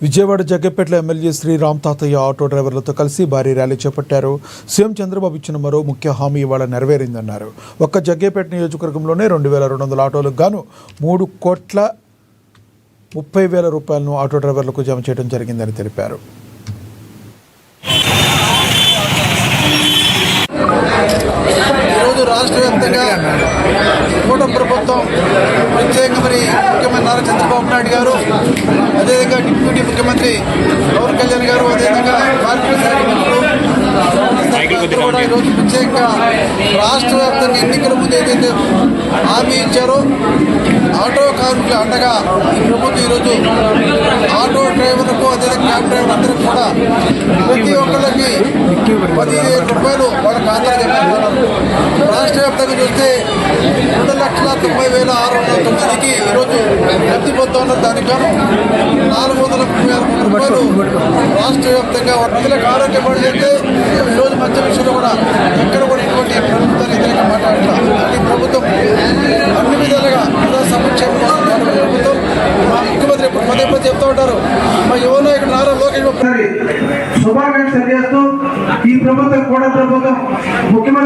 Vijayawada Jaggapeta MLA Sriram తాతయ్య auto డ్రైవర్లతో కలిసి భారీ ర్యాలీ చేపట్టారు. సీఎం చంద్రబాబు ఇచ్చిన మరో ముఖ్య హామీ ఇవాళ నెరవేరిందన్నారు. ఒక్క జగ్గపేట నియోజకవర్గంలోనే 2200 ఆటోలకు గాను 3,30,00,000 రూపాయలను ఆటో డ్రైవర్లకు జమ చేయడం జరిగిందని తెలిపారు. రాష్ట్ర వ్యాప్తంగా కూటమి ప్రభుత్వం ప్రత్యేకంగా ముఖ్యమంత్రి నారా చంద్రబాబు నాయుడు గారు, అదేవిధంగా డిప్యూటీ ముఖ్యమంత్రి పవన్ కళ్యాణ్ గారు, అదేవిధంగా కార్మిక శాఖ మంత్రులు కూడా ఈరోజు ప్రత్యేకంగా రాష్ట్ర వ్యాప్తంగా ఎన్నికల ముందు ఏదైతే హామీ ఇచ్చారో ఆటో కార్మికుల అండగా ఈ ప్రభుత్వం ఈరోజు ఆటో డ్రైవర్లకు, అదేవిధంగా క్యాబ్ డ్రైవర్ అందరికీ కూడా ప్రతి ఒక్కరికి 15,000 రూపాయలు వాళ్ళ ఖాతాలో జమ చేస్తున్నారు. రాష్ట్ర వ్యాప్తంగా చూస్తే 2,90,609కి ఈరోజు లబ్ధి పొందుతున్నారు. దానికి గాను 430,000 రూపాయలు రాష్ట్ర వ్యాప్తంగా వర్తలకు ఆరోగ్య పడితే ఈరోజు మధ్య విషయంలో కూడా ఎక్కడ కూడా ఇటువంటి ప్రభుత్వాన్ని వ్యతిరేకంగా మాట్లాడాలి. ఈ ప్రభుత్వం అన్ని విధాలుగా ప్రజా సంక్షేమం కోసం ప్రభుత్వం మా ముఖ్యమంత్రి పదే చెప్తూ ఉంటారు. మా యువ నాయకుడు నారా లోకేష్ శుభాకాంక్షలు చేస్తూ ఈ ప్రభుత్వం కూడా ప్రభుత్వం ముఖ్యమంత్రి